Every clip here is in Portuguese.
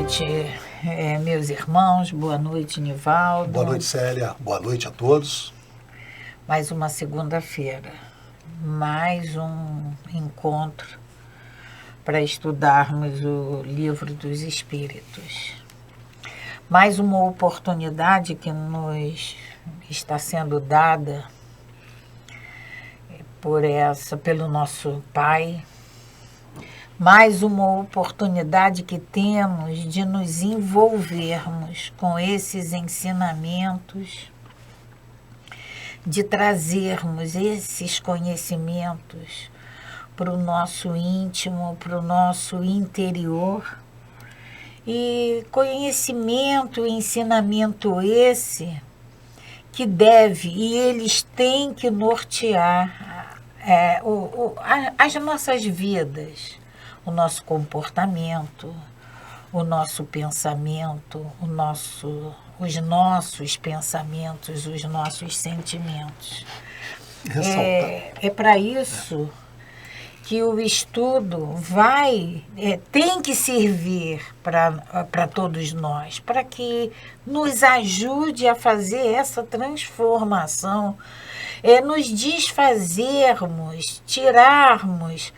noite, meus irmãos. Boa noite, Nivaldo. Boa noite, Célia. Boa noite a todos. Mais uma segunda-feira, mais um encontro para estudarmos o Livro dos Espíritos. Mais uma oportunidade que nos está sendo dada pelo nosso Pai. Mais uma oportunidade que temos de nos envolvermos com esses ensinamentos, de trazermos esses conhecimentos para o nosso íntimo, para o nosso interior. E conhecimento e ensinamento esse que deve, e eles têm que nortear as nossas vidas, o nosso comportamento, o nosso pensamento, os nossos pensamentos, os nossos sentimentos. É para isso que o estudo tem que servir para todos nós, para que nos ajude a fazer essa transformação, nos desfazermos, tirarmos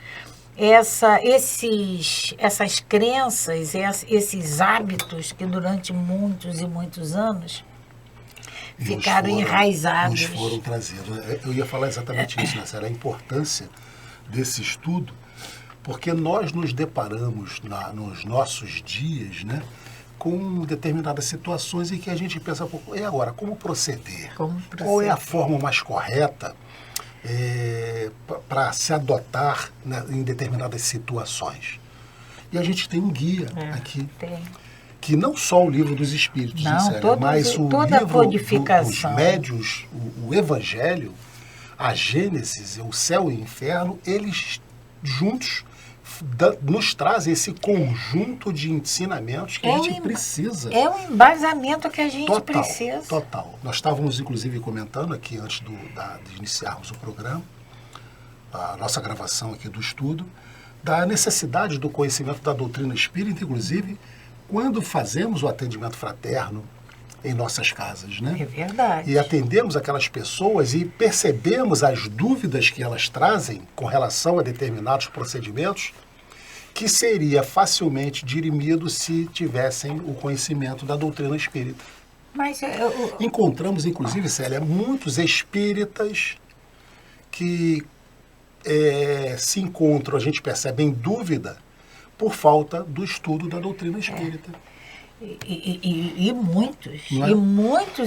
essas crenças, esses hábitos que durante muitos e muitos anos ficaram enraizados. Nos foram trazidos. Eu ia falar exatamente isso, né, Sarah? A importância desse estudo, porque nós nos deparamos nos nossos dias, né, com determinadas situações em que a gente pensa, e agora, como proceder? Qual é a forma mais correta para se adotar, né, em determinadas situações? E a gente tem um guia aqui, que não só o Livro dos Espíritos, mas o livro dos médiuns, o Evangelho, a Gênesis, o céu e o inferno, eles juntos nos trazem esse conjunto de ensinamentos que a gente precisa. É o embasamento que a gente precisa. Total. Nós estávamos, inclusive, comentando aqui, antes de iniciarmos o programa, a nossa gravação aqui do estudo, da necessidade do conhecimento da doutrina espírita, inclusive, quando fazemos o atendimento fraterno em nossas casas, né? É verdade. E atendemos aquelas pessoas e percebemos as dúvidas que elas trazem com relação a determinados procedimentos, que seria facilmente dirimido se tivessem o conhecimento da doutrina espírita. Mas encontramos, inclusive, Célia, muitos espíritas que se encontram, a gente percebe, em dúvida por falta do estudo da doutrina espírita. E muitos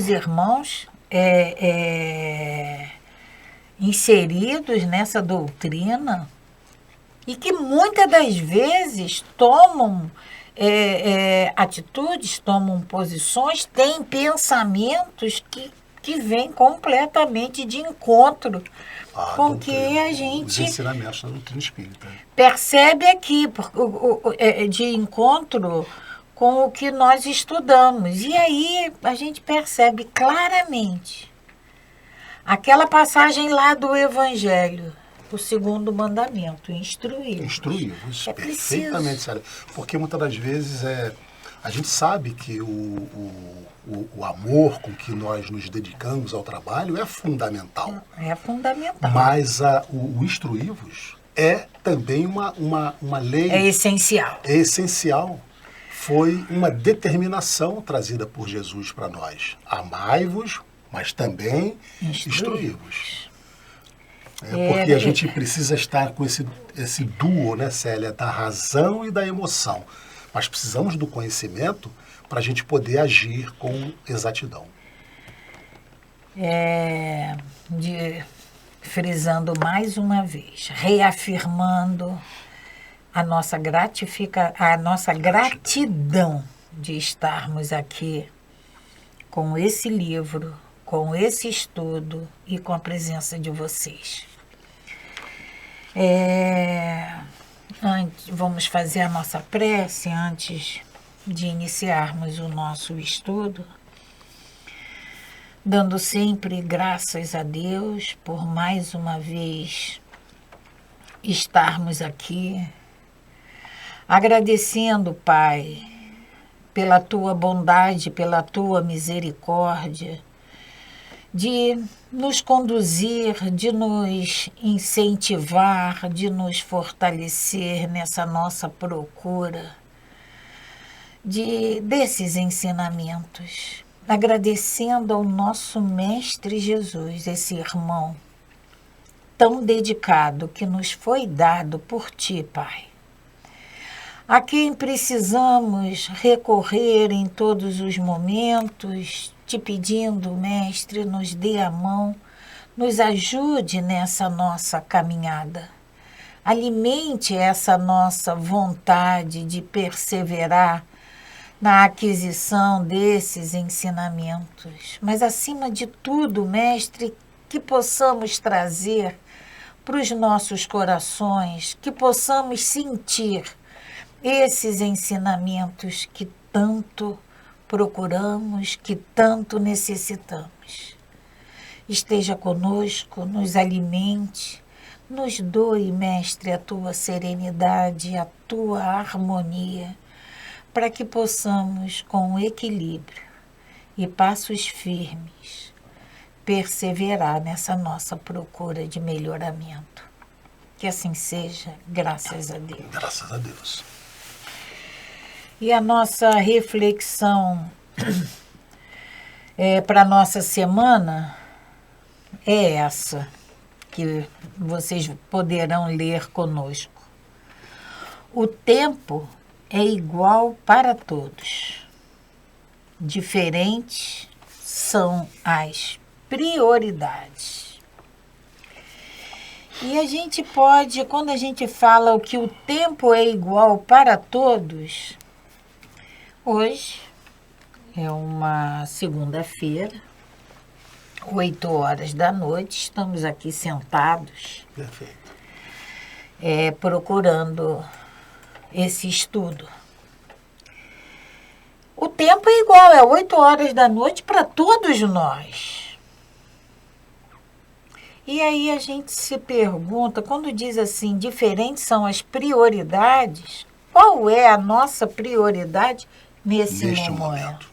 irmãos inseridos nessa doutrina e que muitas das vezes tomam atitudes, tomam posições, têm pensamentos que vêm completamente de encontro com o que a gente... Os ensinamentos da doutrina espírita. Percebe aqui, de encontro com o que nós estudamos. E aí a gente percebe claramente aquela passagem lá do Evangelho, o segundo mandamento, instruí-los. Instruí-los, perfeitamente, Sério. Porque muitas das vezes a gente sabe que o amor com que nós nos dedicamos ao trabalho é fundamental. É fundamental. Mas o instruí-los é também uma lei. É essencial. É essencial. Foi uma determinação trazida por Jesus para nós. Amai-vos, mas também instruí-vos. Porque a gente precisa estar com esse duo, né, Célia, da razão e da emoção. Mas precisamos do conhecimento para a gente poder agir com exatidão. Frisando mais uma vez, reafirmando a nossa gratidão de estarmos aqui com esse livro, com esse estudo e com a presença de vocês. Vamos fazer a nossa prece antes de iniciarmos o nosso estudo, dando sempre graças a Deus por mais uma vez estarmos aqui, agradecendo, Pai, pela tua bondade, pela tua misericórdia, de nos conduzir, de nos incentivar, de nos fortalecer nessa nossa procura desses ensinamentos, agradecendo ao nosso Mestre Jesus, esse irmão tão dedicado que nos foi dado por Ti, Pai, a quem precisamos recorrer em todos os momentos, Te pedindo, Mestre, nos dê a mão, nos ajude nessa nossa caminhada. Alimente essa nossa vontade de perseverar na aquisição desses ensinamentos. Mas, acima de tudo, Mestre, que possamos trazer para os nossos corações, que possamos sentir esses ensinamentos que tanto procuramos, que tanto necessitamos. Esteja conosco, nos alimente, nos doe, Mestre, a tua serenidade, a tua harmonia, para que possamos, com equilíbrio e passos firmes, perseverar nessa nossa procura de melhoramento. Que assim seja, graças a Deus. Graças a Deus. E a nossa reflexão para a nossa semana é essa, que vocês poderão ler conosco. O tempo é igual para todos. Diferentes são as prioridades. E a gente pode, quando a gente fala o que o tempo é igual para todos, hoje é uma segunda-feira, 8 horas da noite, estamos aqui sentados. Perfeito. Procurando esse estudo. O tempo é igual, é 8 horas da noite para todos nós. E aí a gente se pergunta, quando diz assim, diferentes são as prioridades, qual é a nossa prioridade neste momento?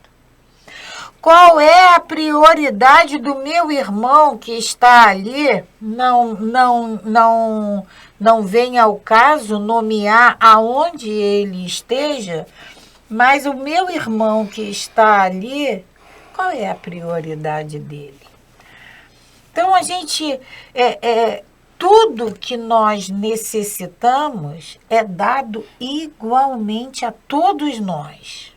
Qual é a prioridade do meu irmão que está ali? Não vem ao caso nomear aonde ele esteja, mas o meu irmão que está ali, qual é a prioridade dele? Então, a gente, tudo que nós necessitamos é dado igualmente a todos nós.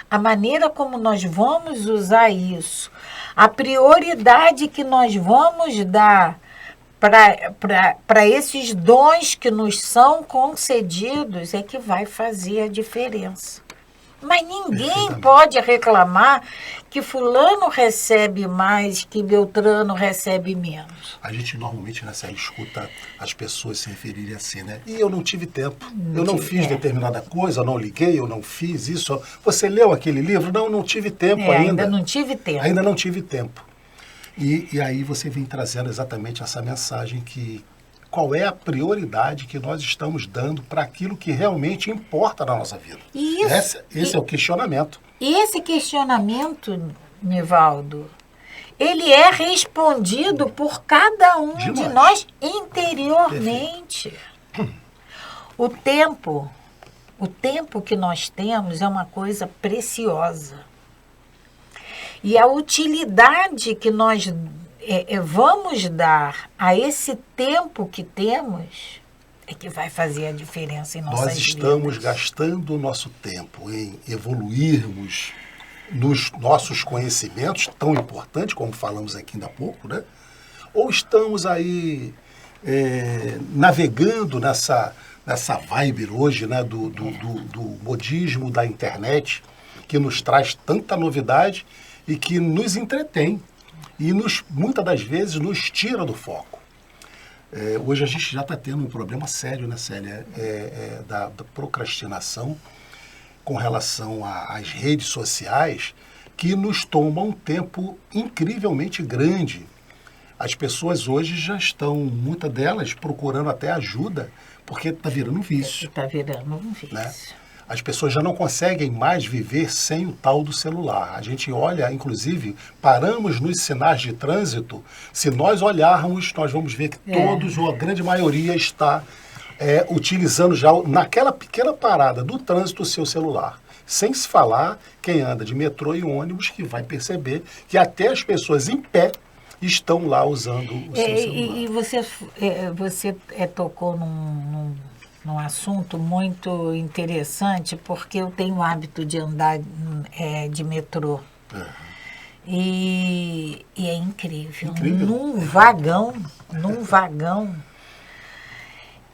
A maneira como nós vamos usar isso, a prioridade que nós vamos dar para esses dons que nos são concedidos é que vai fazer a diferença. Mas ninguém pode reclamar que fulano recebe mais, que Beltrano recebe menos. A gente normalmente na série escuta as pessoas se referirem assim, né? E eu não tive tempo. Eu não fiz determinada coisa, eu não liguei, eu não fiz isso. Você leu aquele livro? Não tive tempo ainda. Ainda não tive tempo. Ainda não tive tempo. E aí você vem trazendo exatamente essa mensagem que qual é a prioridade que nós estamos dando para aquilo que realmente importa na nossa vida. Esse é o questionamento. E esse questionamento, Nivaldo, ele é respondido por cada um de nós interiormente. O tempo que nós temos é uma coisa preciosa. E a utilidade que nós vamos dar a esse tempo que temos é que vai fazer a diferença em nossas vidas. Nós estamos gastando o nosso tempo em evoluirmos nos nossos conhecimentos, tão importantes, como falamos aqui ainda há pouco, né? Ou estamos aí navegando nessa vibe hoje, né, do modismo da internet, que nos traz tanta novidade e que nos entretém. E muitas das vezes nos tira do foco. Hoje a gente já está tendo um problema sério, né, Célia? Da procrastinação com relação às redes sociais, que nos toma um tempo incrivelmente grande. As pessoas hoje já estão, muitas delas, procurando até ajuda, porque está virando um vício. Está virando um vício. Né? as pessoas já não conseguem mais viver sem o tal do celular. A gente olha, inclusive, paramos nos sinais de trânsito, se nós olharmos, nós vamos ver que todos, ou a grande maioria, está utilizando já, naquela pequena parada do trânsito, o seu celular. Sem se falar quem anda de metrô e ônibus, que vai perceber que até as pessoas em pé estão lá usando o seu celular. E você tocou num assunto muito interessante, porque eu tenho o hábito de andar de metrô. E é incrível. Num vagão,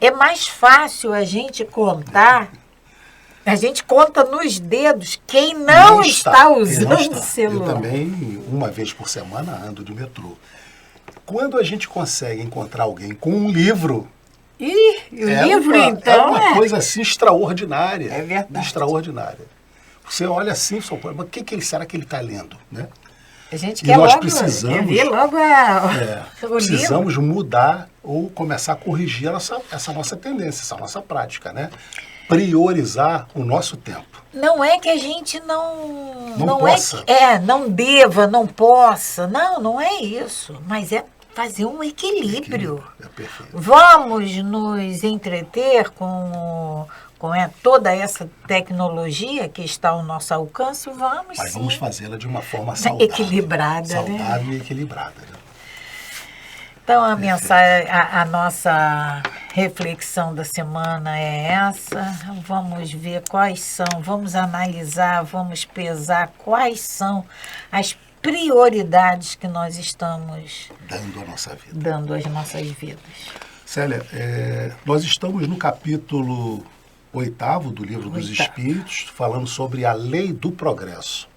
é mais fácil a gente contar. A gente conta nos dedos quem não está usando o celular. Eu também, uma vez por semana, ando de metrô. Quando a gente consegue encontrar alguém com um livro... então... É uma coisa assim extraordinária. É verdade. Extraordinária. Você olha assim, mas o que será que ele está lendo, né? A gente quer nós logo, precisamos, quer ver logo precisamos mudar ou começar a corrigir essa nossa tendência, essa nossa prática, né? Priorizar o nosso tempo. Não é que a gente não possa. Não deva, não possa. Não é isso. Mas é fazer um equilíbrio. É perfeito. Vamos nos entreter com toda essa tecnologia que está ao nosso alcance, Mas vamos fazê-la de uma forma saudável. Equilibrada, saudável e equilibrada. Né? Então, a nossa reflexão da semana é essa. Vamos ver vamos analisar, vamos pesar quais são as prioridades que nós estamos dando às nossas vidas. Célia, nós estamos no capítulo 8º do Livro dos Espíritos, falando sobre a lei do progresso.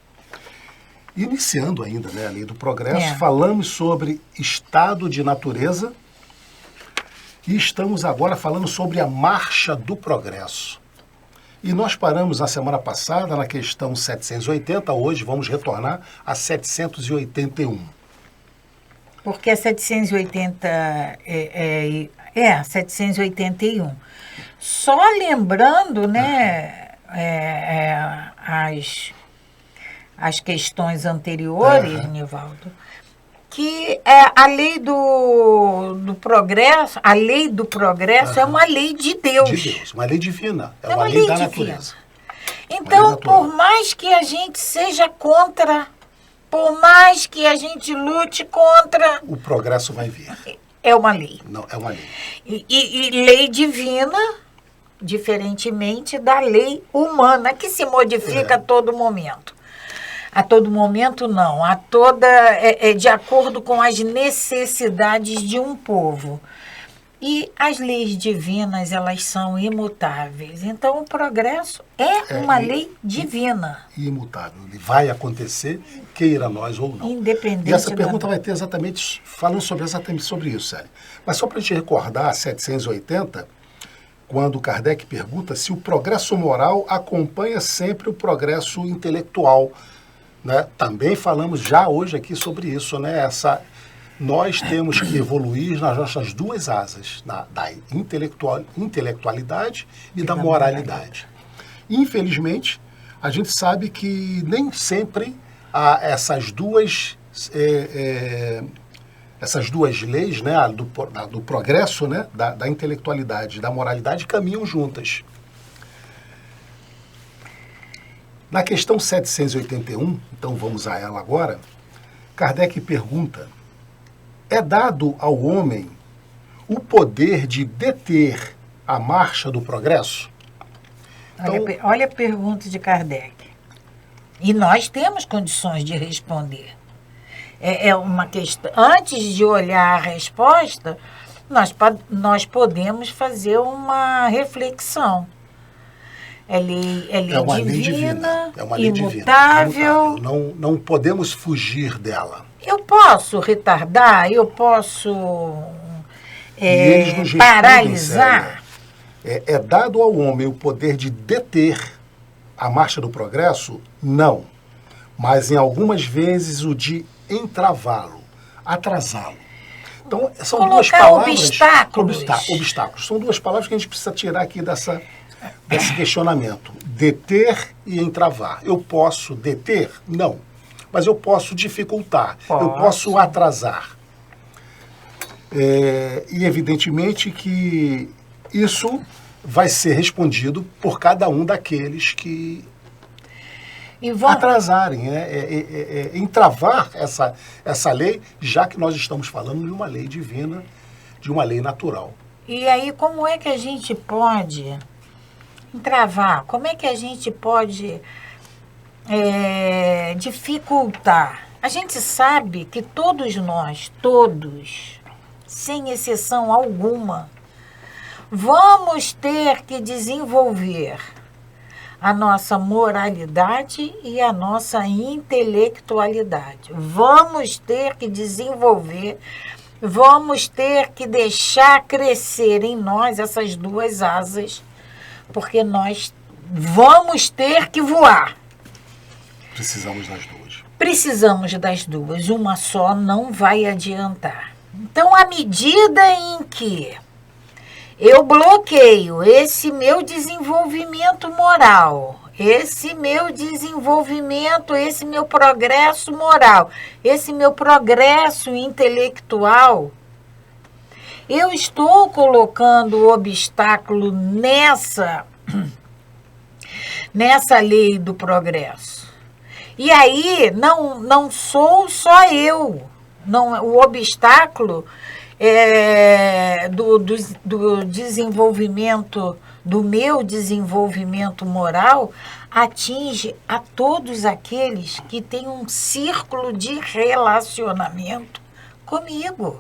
Iniciando ainda, a lei do progresso, falamos sobre estado de natureza e estamos agora falando sobre a marcha do progresso. E nós paramos na semana passada na questão 780, hoje vamos retornar a 781. Porque a 780 781. Só lembrando, as questões anteriores, Nivaldo, que a lei do progresso, é uma lei de Deus. De Deus, uma lei divina, é uma lei da natureza. Então, por mais que a gente seja contra, por mais que a gente lute contra... O progresso vai vir. É uma lei. Não, é uma lei. E lei divina, diferentemente da lei humana, que se modifica a todo momento. A todo momento, não. De acordo com as necessidades de um povo. E as leis divinas, elas são imutáveis. Então, o progresso é uma lei divina. Imutável. Ele vai acontecer, queira nós ou não. Independente. E essa pergunta vai ter exatamente sobre isso, Célia. Mas só para a gente recordar, 780, quando Kardec pergunta se o progresso moral acompanha sempre o progresso intelectual. Né? Também falamos já hoje aqui sobre isso, né? Nós temos que evoluir nas nossas duas asas, da intelectualidade e da moralidade. Infelizmente, a gente sabe que nem sempre essas duas leis, né, do progresso, né, da intelectualidade e da moralidade, caminham juntas. Na questão 781, então vamos a ela agora, Kardec pergunta: é dado ao homem o poder de deter a marcha do progresso? Então, olha a pergunta de Kardec. E nós temos condições de responder. É uma questão. Antes de olhar a resposta, nós podemos fazer uma reflexão. É lei divina, é uma lei imutável. Não podemos fugir dela. Eu posso retardar, eu posso paralisar. É dado ao homem o poder de deter a marcha do progresso? Não. Mas em algumas vezes o de entravá-lo, atrasá-lo. Então, são duas palavras. Obstáculos. Obstáculos. São duas palavras que a gente precisa tirar aqui dessa desse questionamento. Deter e entravar. Eu posso deter? Não. Mas eu posso dificultar. Eu posso atrasar. E evidentemente que isso vai ser respondido por cada um daqueles que atrasarem, entravar essa lei, já que nós estamos falando de uma lei divina, de uma lei natural. E aí, como é que a gente pode entravar? Como é que a gente pode dificultar? A gente sabe que todos nós, sem exceção alguma, vamos ter que desenvolver a nossa moralidade e a nossa intelectualidade. Vamos ter que desenvolver, vamos ter que deixar crescer em nós essas duas asas, porque nós vamos ter que voar. Precisamos das duas. Precisamos das duas. Uma só não vai adiantar. Então, à medida em que eu bloqueio esse meu desenvolvimento moral, esse meu desenvolvimento, esse meu progresso moral, esse meu progresso intelectual, eu estou colocando obstáculo nessa lei do progresso. E aí não sou só eu. Não, o obstáculo do desenvolvimento, do meu desenvolvimento moral, atinge a todos aqueles que têm um círculo de relacionamento comigo.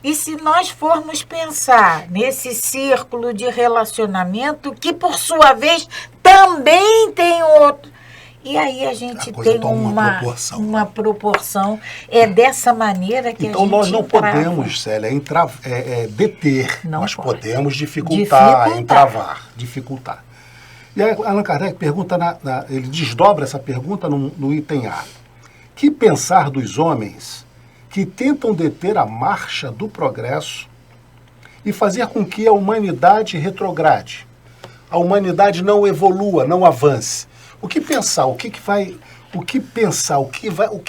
E se nós formos pensar nesse círculo de relacionamento, que por sua vez também tem outro, e aí a gente tem uma proporção. É dessa maneira que então, a gente nós não podemos, Célia, deter. Não nós pode. Podemos dificultar, entravar, dificultar. E aí, Allan Kardec pergunta, ele desdobra essa pergunta no item A. Que pensar dos homens que tentam deter a marcha do progresso e fazer com que a humanidade retrograde, a humanidade não evolua, não avance? O que pensar? O que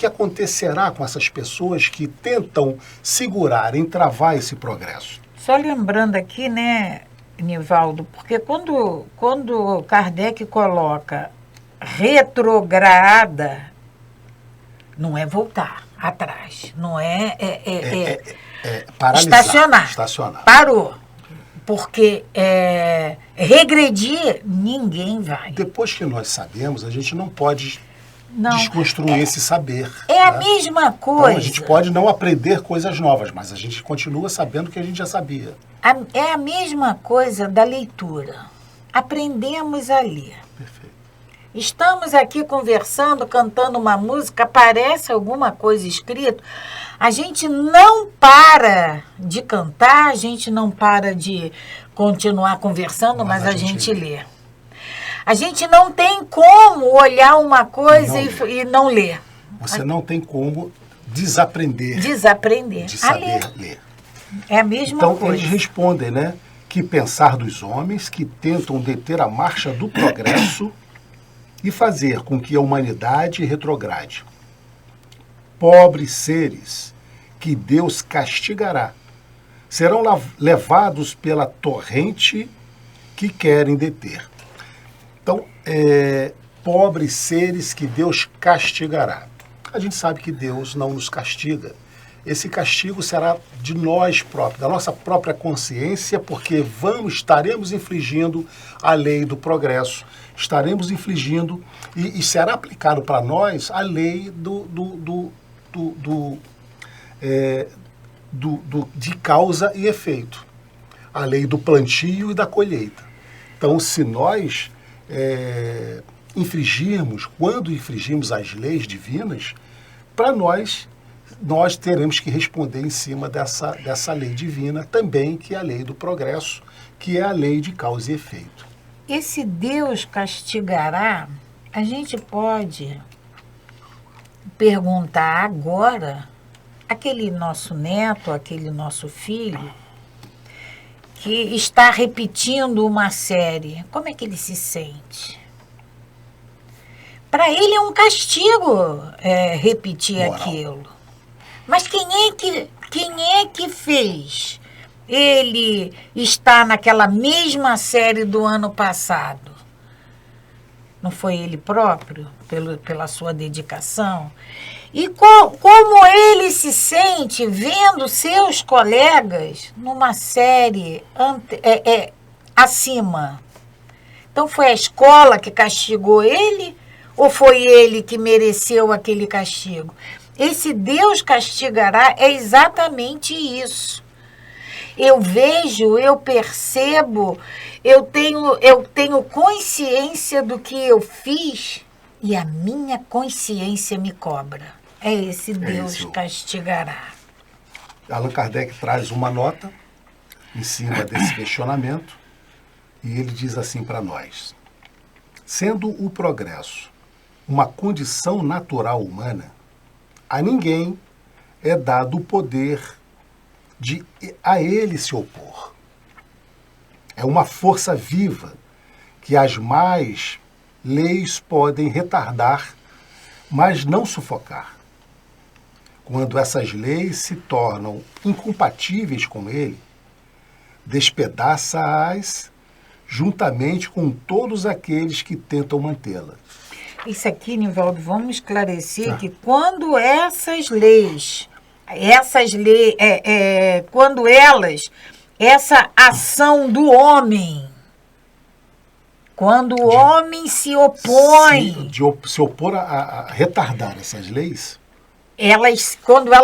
acontecerá com essas pessoas que tentam segurar, entravar esse progresso? Só lembrando aqui, né, Nivaldo, porque quando Kardec coloca retrograda, não é voltar atrás, não paralisar, estacionar. Parou. Porque regredir, ninguém vai. Depois que nós sabemos, a gente não pode desconstruir esse saber. A mesma coisa. Então, a gente pode não aprender coisas novas, mas a gente continua sabendo que a gente já sabia. É a mesma coisa da leitura. Aprendemos a ler. Perfeito. Estamos aqui conversando, cantando uma música, aparece alguma coisa escrito. A gente não para de cantar, a gente não para de continuar conversando, mas a gente lê. A gente não tem como olhar uma coisa e não ler. Você não tem como desaprender. De saber ler. É a mesma coisa. Então, eles respondem, né? Que pensar dos homens que tentam deter a marcha do progresso e fazer com que a humanidade retrograde. Pobres seres que Deus castigará serão levados pela torrente que querem deter. Então, pobres seres que Deus castigará. A gente sabe que Deus não nos castiga. Esse castigo será de nós próprios, da nossa própria consciência, porque estaremos infligindo a lei do progresso, estaremos infligindo e será aplicado para nós a lei de causa e efeito, a lei do plantio e da colheita. Então, se nós quando infringirmos as leis divinas, para nós teremos que responder em cima dessa lei divina também, que é a lei do progresso, que é a lei de causa e efeito. Esse Deus castigará, a gente pode perguntar agora, aquele nosso neto, aquele nosso filho, que está repetindo uma série, como é que ele se sente? Para ele é um castigo repetir aquilo. Mas quem é que fez ele estar naquela mesma série do ano passado? Não foi ele próprio, pela sua dedicação? E como ele se sente vendo seus colegas numa série acima? Então foi a escola que castigou ele ou foi ele que mereceu aquele castigo? Esse Deus castigará é exatamente isso. Eu vejo, eu percebo, eu tenho consciência do que eu fiz e a minha consciência me cobra. É esse Deus castigará. Allan Kardec traz uma nota em cima desse questionamento e ele diz assim para nós: sendo o progresso uma condição natural humana, a ninguém é dado o poder de a ele se opor. É uma força viva que as más leis podem retardar, mas não sufocar. Quando essas leis se tornam incompatíveis com ele, despedaça-as juntamente com todos aqueles que tentam mantê-la. Isso aqui, Nivaldo, vamos esclarecer que quando essas leis, essa ação do homem, quando o homem se opõe... Se opor a retardar essas leis... Quando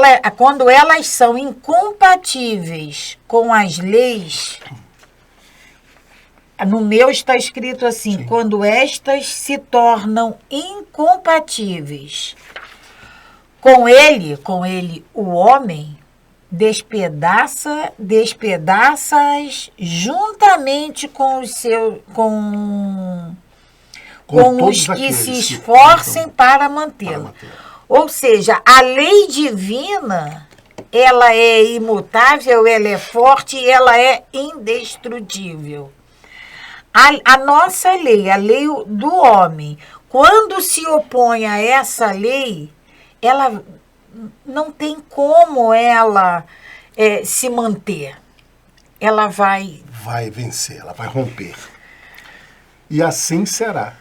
elas são incompatíveis com as leis... No meu está escrito assim, sim, quando estas se tornam incompatíveis com ele, o homem, despedaça-as juntamente com os que se esforcem para mantê-la. Ou seja, a lei divina, ela é imutável, ela é forte e ela é indestrutível. A nossa lei, a lei do homem, quando se opõe a essa lei, ela não tem como ela se manter. Ela vai vencer, ela vai romper. E assim será,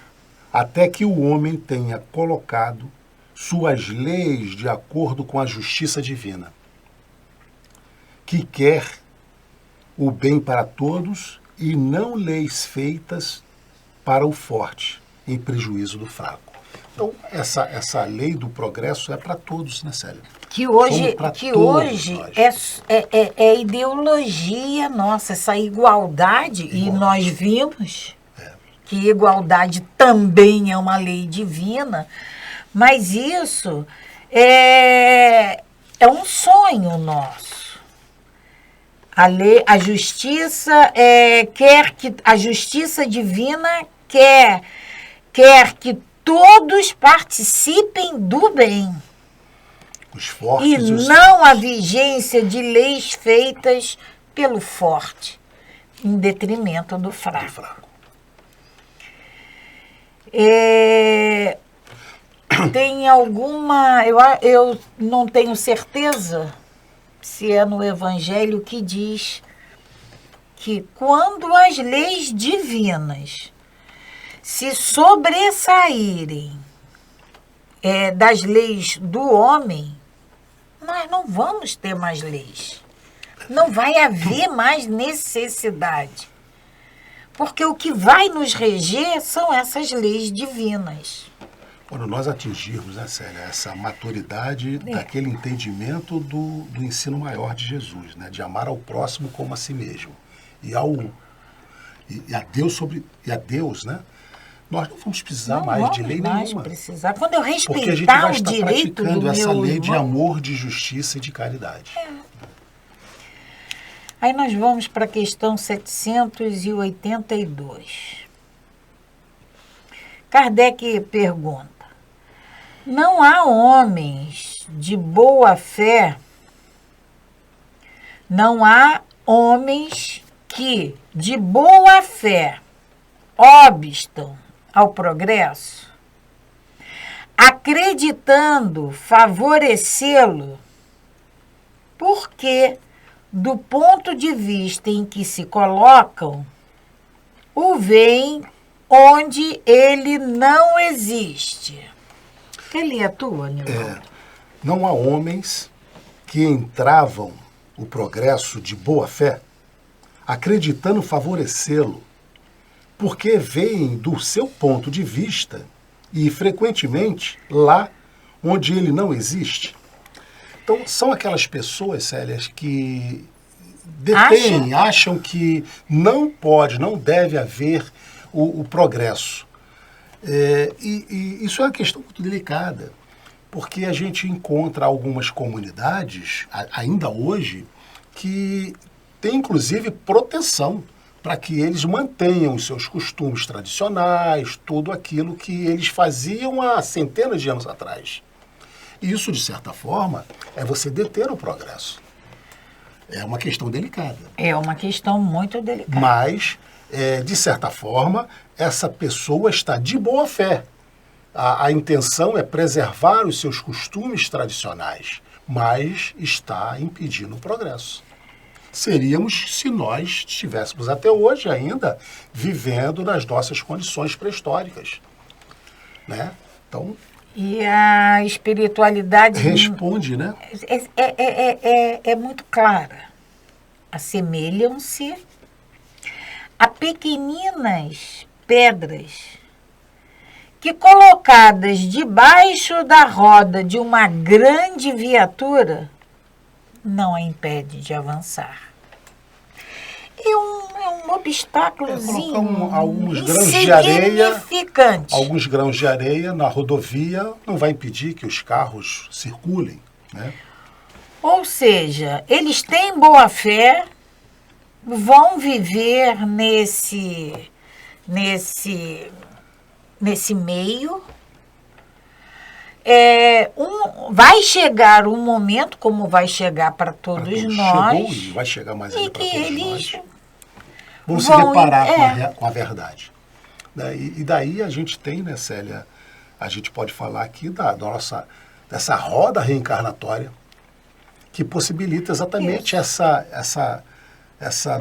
até que o homem tenha colocado suas leis de acordo com a justiça divina, que quer o bem para todos e não leis feitas para o forte, em prejuízo do fraco. Então, essa lei do progresso é para todos, né, Célia? Que hoje é ideologia nossa, essa igualdade, e nós vimos que igualdade também é uma lei divina, mas isso é um sonho nosso. A justiça a justiça divina quer que todos participem do bem. Os fortes e não a vigência de leis feitas pelo forte, em detrimento do fraco. Tem alguma... Eu não tenho certeza se é no Evangelho que diz que quando as leis divinas se sobressaírem das leis do homem, nós não vamos ter mais leis. Não vai haver mais necessidade. Porque o que vai nos reger são essas leis divinas. Quando nós atingirmos, né, Célia, essa maturidade daquele entendimento do ensino maior de Jesus, né, de amar ao próximo como a si mesmo, e a Deus, né, nós não vamos precisar mais de lei nenhuma. Precisar. Quando eu respeitar porque a gente vai estar o direito praticando do essa meu lei irmão, de amor, de justiça e de caridade. Aí nós vamos para a questão 782. Kardec pergunta: não há homens de boa fé, não há homens que, de boa fé, obstam ao progresso, acreditando favorecê-lo, porque, do ponto de vista em que se colocam, o veem onde ele não existe. Quer ler a tua, Nilton? Não há homens que entravam o progresso de boa fé, acreditando favorecê-lo, porque veem do seu ponto de vista e, frequentemente, lá onde ele não existe. Então, são aquelas pessoas, Célia, que acham que não pode, não deve haver o progresso. E isso é uma questão muito delicada, porque a gente encontra algumas comunidades, ainda hoje, que têm, inclusive, proteção para que eles mantenham os seus costumes tradicionais, tudo aquilo que eles faziam há centenas de anos atrás. Isso, de certa forma, é você deter o progresso. É uma questão delicada. É uma questão muito delicada. Mas, de certa forma, essa pessoa está de boa fé. A intenção é preservar os seus costumes tradicionais, mas está impedindo o progresso. Seríamos se nós estivéssemos até hoje ainda vivendo nas nossas condições pré-históricas, né? Então, e a espiritualidade responde, né? É muito clara. Assemelham-se a pequeninas pedras que, colocadas debaixo da roda de uma grande viatura, não a impede de avançar. É um obstáculozinho alguns grãos de areia, insignificante. Alguns grãos de areia na rodovia não vai impedir que os carros circulem, né? Ou seja, eles têm boa fé, vão viver nesse meio. Vai chegar um momento, como vai chegar para todos nós. Chegou e vai chegar mais ainda para todos nós. Vão se vão deparar com a verdade. E daí a gente tem, né, Célia, a gente pode falar aqui dessa roda reencarnatória que possibilita exatamente essa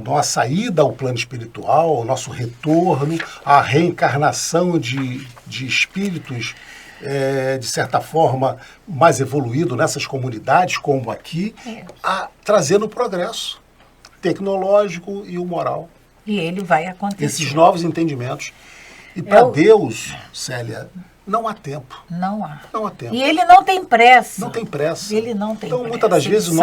nossa ida ao plano espiritual, o nosso retorno, a reencarnação de espíritos, de certa forma, mais evoluído nessas comunidades, como aqui, trazendo o progresso tecnológico e o moral. E ele vai acontecer. Esses novos entendimentos. E para Deus, Célia, não há tempo. Não há. Não há tempo. E ele não tem pressa. Não tem pressa. Ele não tem pressa. Então, muitas das vezes,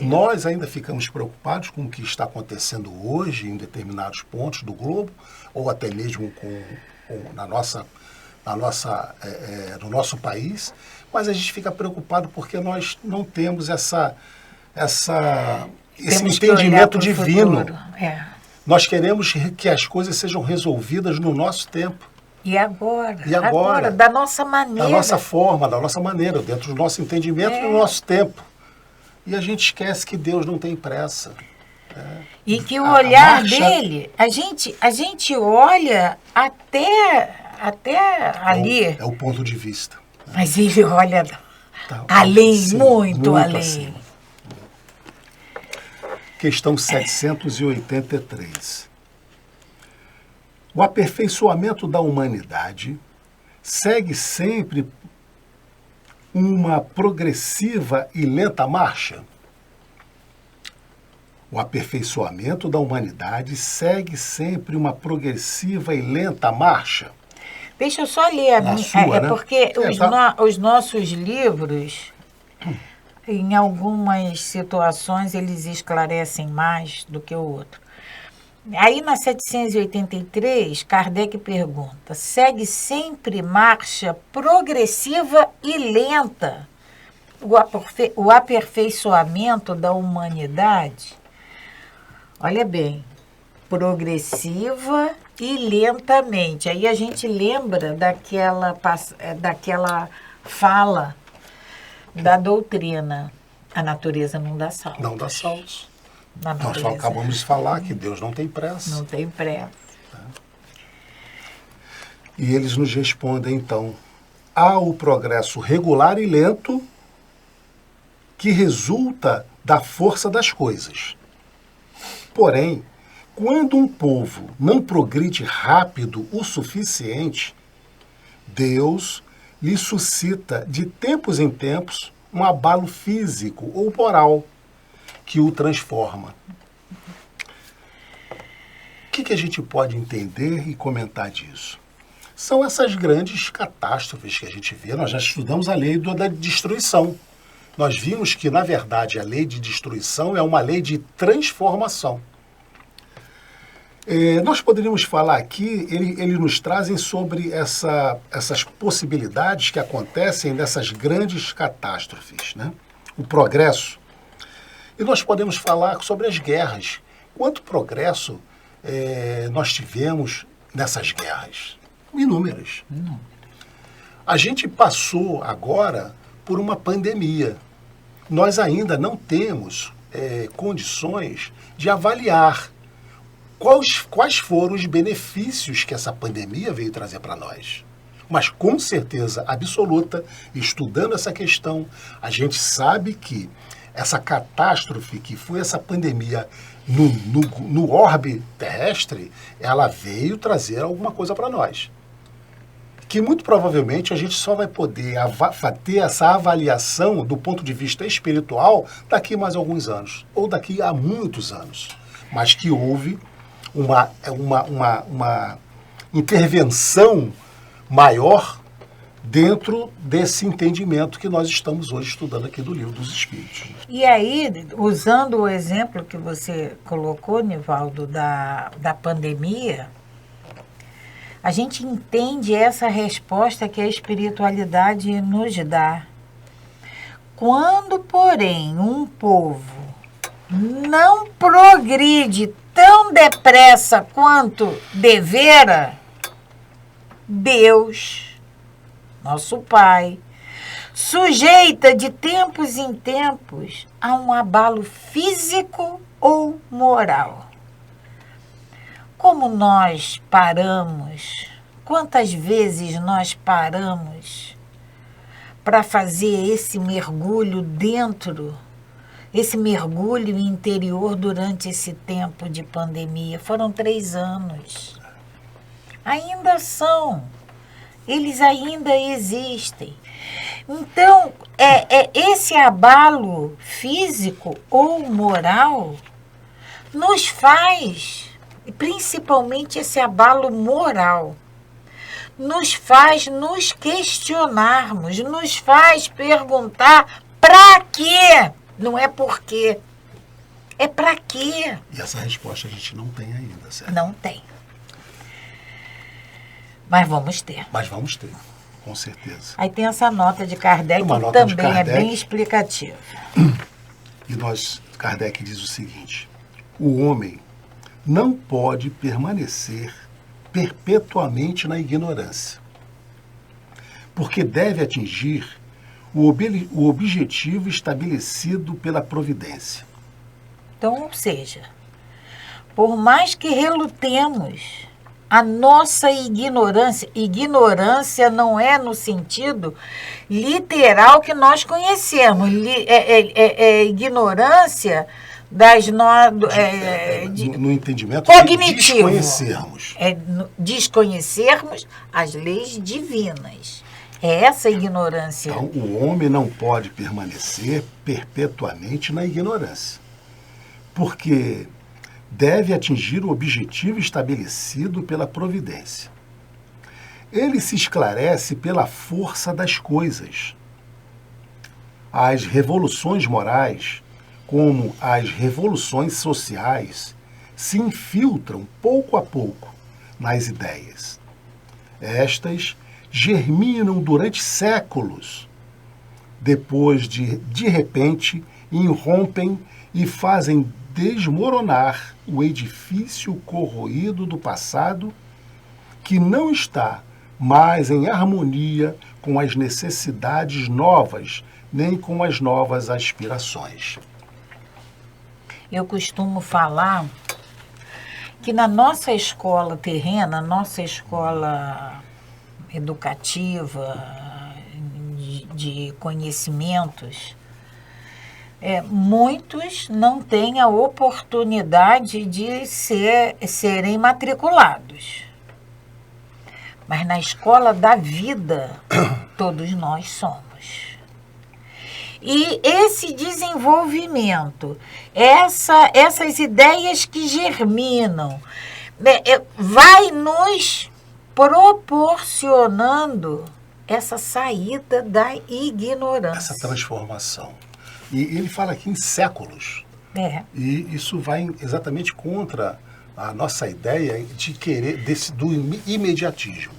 nós ainda ficamos preocupados com o que está acontecendo hoje em determinados pontos do globo, ou até mesmo no nosso país, mas a gente fica preocupado porque nós não temos esse entendimento divino. Nós queremos que as coisas sejam resolvidas no nosso tempo. E agora, da nossa maneira. Da nossa forma, da nossa maneira, dentro do nosso entendimento e do nosso tempo. E a gente esquece que Deus não tem pressa. E que o olhar dele, a gente olha até ali. É o ponto de vista. Mas ele olha além, sim, muito além. Assim. Questão 783. O aperfeiçoamento da humanidade segue sempre uma progressiva e lenta marcha? O aperfeiçoamento da humanidade segue sempre uma progressiva e lenta marcha? Deixa eu só ler né? Porque os nossos livros, em algumas situações, eles esclarecem mais do que o outro. Aí, na 783, Kardec pergunta: segue sempre marcha progressiva e lenta o aperfeiçoamento da humanidade? Olha bem, progressiva e lentamente. Aí a gente lembra daquela fala da doutrina: a natureza não dá saltos. Não dá saltos. na natureza. Nós acabamos de falar que Deus não tem pressa. Não tem pressa. E eles nos respondem, então, há o progresso regular e lento que resulta da força das coisas. Porém, quando um povo não progride rápido o suficiente, Deus lhe suscita de tempos em tempos um abalo físico ou moral que o transforma. O que a gente pode entender e comentar disso? São essas grandes catástrofes que a gente vê. Nós já estudamos a lei da destruição. Nós vimos que, na verdade, a lei de destruição é uma lei de transformação. Nós poderíamos falar aqui, ele nos trazem sobre essas possibilidades que acontecem nessas grandes catástrofes, né? O progresso. E nós podemos falar sobre as guerras. Quanto progresso nós tivemos nessas guerras? Inúmeras. A gente passou agora por uma pandemia. Nós ainda não temos condições de avaliar quais foram os benefícios que essa pandemia veio trazer para nós. Mas com certeza absoluta, estudando essa questão, a gente sabe que essa catástrofe que foi essa pandemia no orbe terrestre, ela veio trazer alguma coisa para nós. Que muito provavelmente a gente só vai poder ter essa avaliação do ponto de vista espiritual daqui a mais alguns anos, ou daqui a muitos anos. Mas que houve uma intervenção maior dentro desse entendimento que nós estamos hoje estudando aqui do Livro dos Espíritos. E aí, usando o exemplo que você colocou, Nivaldo, da pandemia, a gente entende essa resposta que a espiritualidade nos dá. Quando, porém, um povo não progride tão depressa quanto devera, Deus, nosso Pai, sujeita de tempos em tempos a um abalo físico ou moral. Como nós paramos, quantas vezes nós paramos para fazer esse mergulho dentro, esse mergulho interior durante esse tempo de pandemia? Foram 3 anos. Ainda são. Eles ainda existem. Então, esse abalo físico ou moral nos faz, principalmente esse abalo moral, nos faz nos questionarmos, nos faz perguntar para quê? Não é por quê, é para quê? E essa resposta a gente não tem ainda, certo? Não tem. Mas vamos ter. Mas vamos ter, com certeza. Aí tem essa nota de Kardec, que também é bem explicativa. E Kardec diz o seguinte: o homem não pode permanecer perpetuamente na ignorância, porque deve atingir o objetivo estabelecido pela providência. Então, ou seja, por mais que relutemos, a nossa ignorância não é no sentido literal que nós conhecemos, ignorância no entendimento cognitivo. Desconhecermos. Desconhecermos as leis divinas. É essa ignorância. Então, o homem não pode permanecer perpetuamente na ignorância, porque deve atingir o objetivo estabelecido pela providência. Ele se esclarece pela força das coisas. As revoluções morais, como as revoluções sociais, se infiltram pouco a pouco nas ideias. Estas germinam durante séculos, depois de repente, irrompem e fazem desmoronar o edifício corroído do passado, que não está mais em harmonia com as necessidades novas, nem com as novas aspirações. eu costumo falar que na nossa escola terrena, nossa escola educativa, de conhecimentos, muitos não têm a oportunidade de serem matriculados. Mas na escola da vida, todos nós somos. E esse desenvolvimento, essas ideias que germinam, vai nos proporcionando essa saída da ignorância. Essa transformação. E ele fala aqui em séculos. E isso vai exatamente contra a nossa ideia de querer, do imediatismo,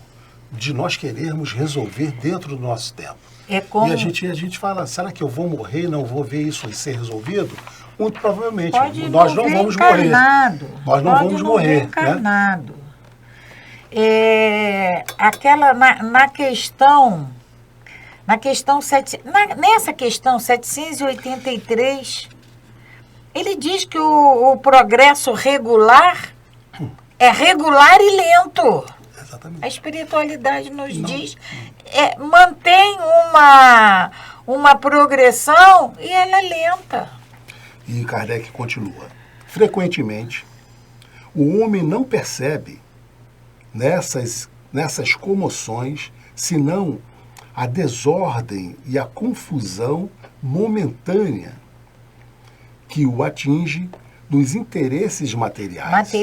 de nós querermos resolver dentro do nosso tempo. E a gente fala, será que eu vou morrer e não vou ver isso ser resolvido? Muito provavelmente. Nós não vamos morrer. Nós não vamos morrer. Encarnado. Nessa questão 783, ele diz que o progresso regular é regular e lento. Exatamente. A espiritualidade nos diz, mantém uma progressão e ela é lenta. E Kardec continua. Frequentemente, o homem não percebe nessas comoções, senão a desordem e a confusão momentânea que o atinge nos interesses materiais.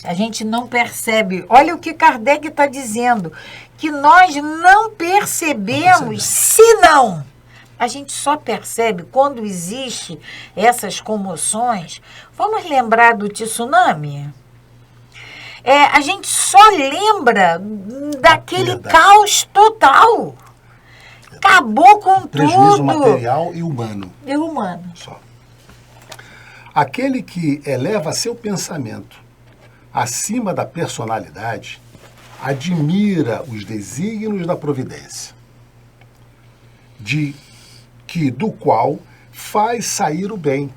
A gente não percebe. Olha o que Kardec está dizendo, que nós não percebemos, senão a gente só percebe quando existe essas comoções. Vamos lembrar do tsunami? A gente só lembra daquele caos total. Acabou com prejuízo tudo. Material e humano. Só. Aquele que eleva seu pensamento acima da personalidade admira os desígnios da providência, do qual faz sair o bem.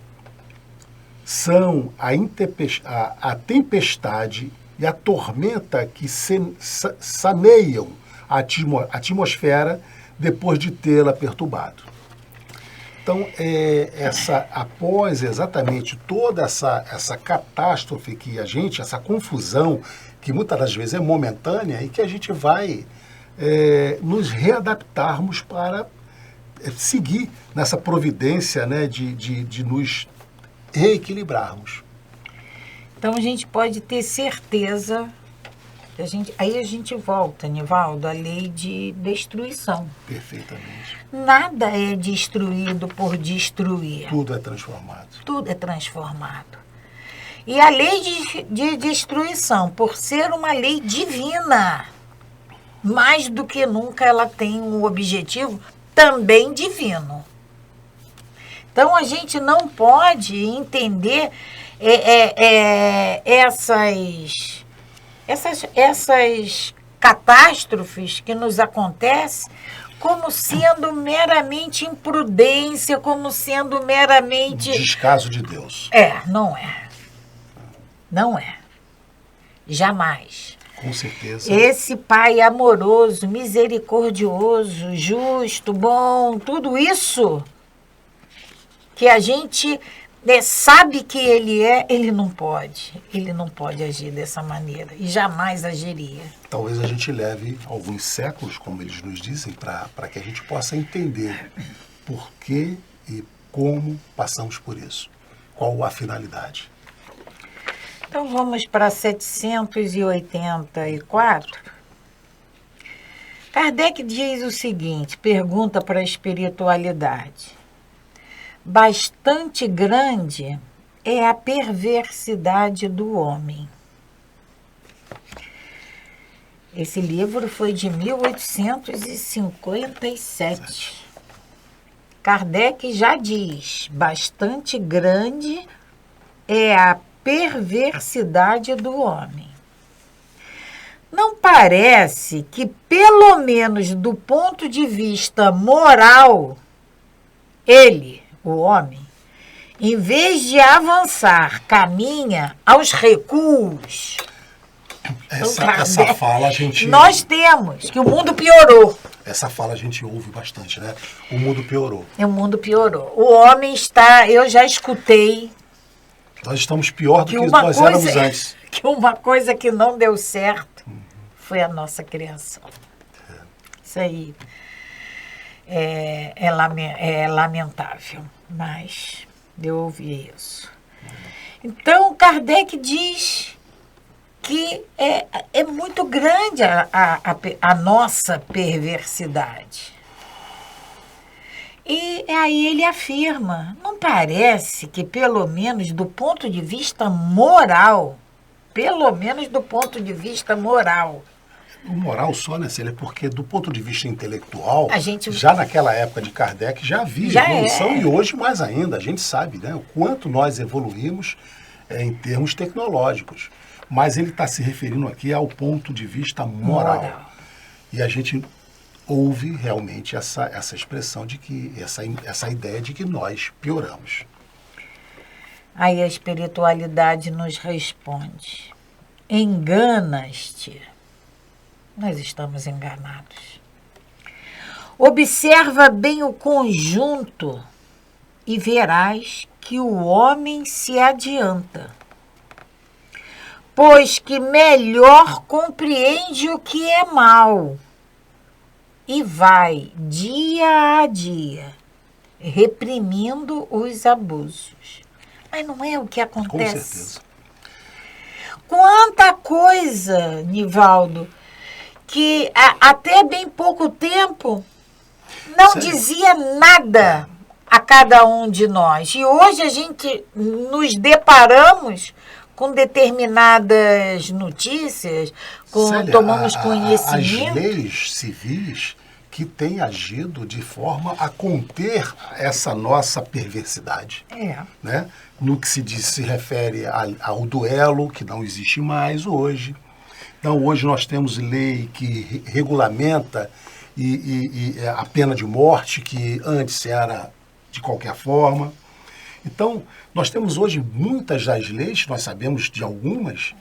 São a tempestade e a tormenta que saneiam a atmosfera depois de tê-la perturbado. Então, após exatamente toda essa catástrofe que essa confusão, que muitas das vezes é momentânea, e que a gente vai nos readaptarmos para seguir nessa providência, né, de nos reequilibrarmos. Então, a gente pode ter certeza, aí a gente volta, Nivaldo, à lei de destruição. Perfeitamente. Nada é destruído por destruir. Tudo é transformado. Tudo é transformado. E a lei de destruição, por ser uma lei divina, mais do que nunca ela tem um objetivo também divino. Então, a gente não pode entender essas catástrofes que nos acontecem como sendo meramente imprudência, como sendo meramente... descaso de Deus. Não é. Não é. Jamais. Com certeza. Esse Pai amoroso, misericordioso, justo, bom, tudo isso que a gente sabe que ele não pode agir dessa maneira e jamais agiria. Talvez a gente leve alguns séculos, como eles nos dizem, para que a gente possa entender por que e como passamos por isso. Qual a finalidade. Então vamos para 784. Kardec diz o seguinte, pergunta para a espiritualidade. Bastante grande é a perversidade do homem. Esse livro foi de 1857. Kardec já diz, bastante grande é a perversidade do homem. Não parece que, pelo menos do ponto de vista moral, ele, o homem, em vez de avançar, caminha aos recuos. Essa fala a gente... Nós temos, que o mundo piorou. Essa fala a gente ouve bastante, né? O mundo piorou. O mundo piorou. O homem está... Eu já escutei... Nós estamos pior do que nós éramos antes. Que uma coisa que não deu certo foi a nossa criação. Isso aí é lamentável, mas eu ouvi isso. Então, Kardec diz que é muito grande a nossa perversidade. E aí ele afirma, não parece que pelo menos do ponto de vista moral, O moral só, né, Célia? Porque do ponto de vista intelectual, já naquela época de Kardec já havia evolução e hoje mais ainda. A gente sabe, né, o quanto nós evoluímos em termos tecnológicos. Mas ele está se referindo aqui ao ponto de vista moral. E a gente ouve realmente essa expressão de que, essa ideia de que nós pioramos. Aí a espiritualidade nos responde: enganas-te. Nós estamos enganados. Observa bem o conjunto e verás que o homem se adianta, pois que melhor compreende o que é mal e vai, dia a dia, reprimindo os abusos. Mas não é o que acontece. Com certeza. Quanta coisa, Nivaldo, que até bem pouco tempo não dizia nada a cada um de nós. E hoje a gente nos deparamos com determinadas notícias, tomamos conhecimento. As leis civis que têm agido de forma a conter essa nossa perversidade. Né? No que se refere ao duelo, que não existe mais hoje. Então, hoje nós temos lei que regulamenta a pena de morte, que antes era de qualquer forma. Então, nós temos hoje muitas das leis, nós sabemos de algumas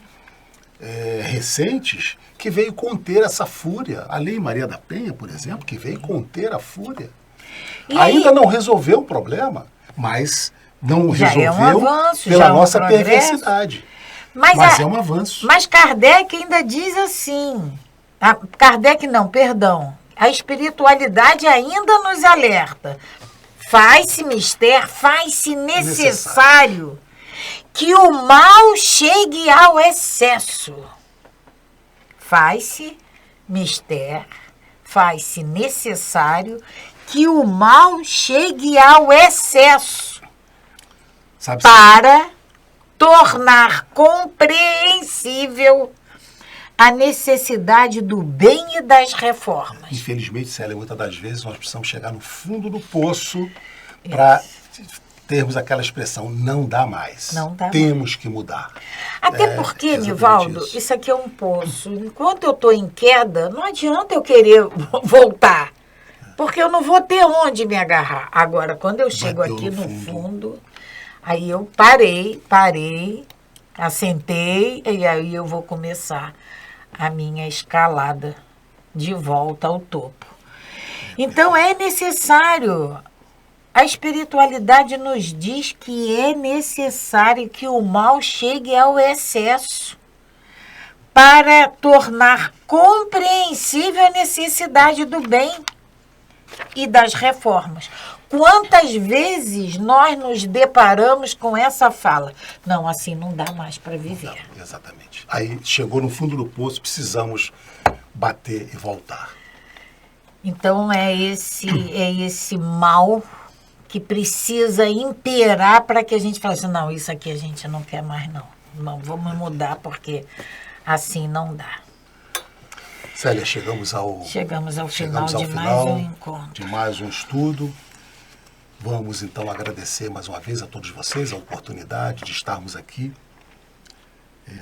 recentes, que veio conter essa fúria. A Lei Maria da Penha, por exemplo, que veio conter a fúria. Ainda não resolveu o problema, mas não resolveu pela nossa perversidade. Mas é um avanço. Mas Kardec ainda diz assim, Kardec não, perdão, a espiritualidade ainda nos alerta. Faz-se mister, faz-se necessário que o mal chegue ao excesso. Faz-se mister, faz-se necessário que o mal chegue ao excesso. Para tornar compreensível a necessidade do bem e das reformas. Infelizmente, Célia, muitas das vezes nós precisamos chegar no fundo do poço para termos aquela expressão, não dá mais. Temos que mudar. Até porque, Nivaldo, isso aqui é um poço. Enquanto eu estou em queda, não adianta eu querer voltar, porque eu não vou ter onde me agarrar. Agora, quando eu chego aqui no fundo, aí eu parei, assentei, e aí eu vou começar a minha escalada de volta ao topo. Então, é necessário. A espiritualidade nos diz que é necessário que o mal chegue ao excesso para tornar compreensível a necessidade do bem e das reformas. Quantas vezes nós nos deparamos com essa fala? Não, assim não dá mais para viver. Não, exatamente. Aí chegou no fundo do poço, precisamos bater e voltar. Então é esse mal que precisa imperar para que a gente fale assim, não, isso aqui a gente não quer mais não. Não, vamos mudar porque assim não dá. Célia, chegamos ao final de mais um encontro. De mais um estudo. Vamos então agradecer mais uma vez a todos vocês a oportunidade de estarmos aqui.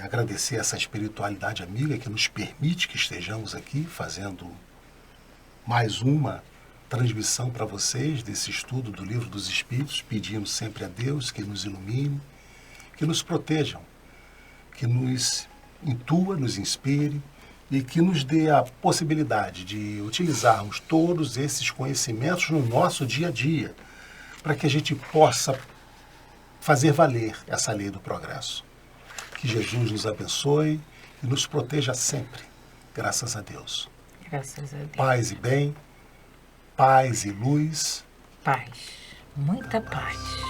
Agradecer essa espiritualidade amiga que nos permite que estejamos aqui fazendo mais uma transmissão para vocês desse estudo do Livro dos Espíritos, pedindo sempre a Deus que nos ilumine, que nos protejam, que nos intua, nos inspire e que nos dê a possibilidade de utilizarmos todos esses conhecimentos no nosso dia a dia, para que a gente possa fazer valer essa lei do progresso. Que Jesus nos abençoe e nos proteja sempre, graças a Deus. Graças a Deus. Paz e bem, paz e luz. Paz, muita paz.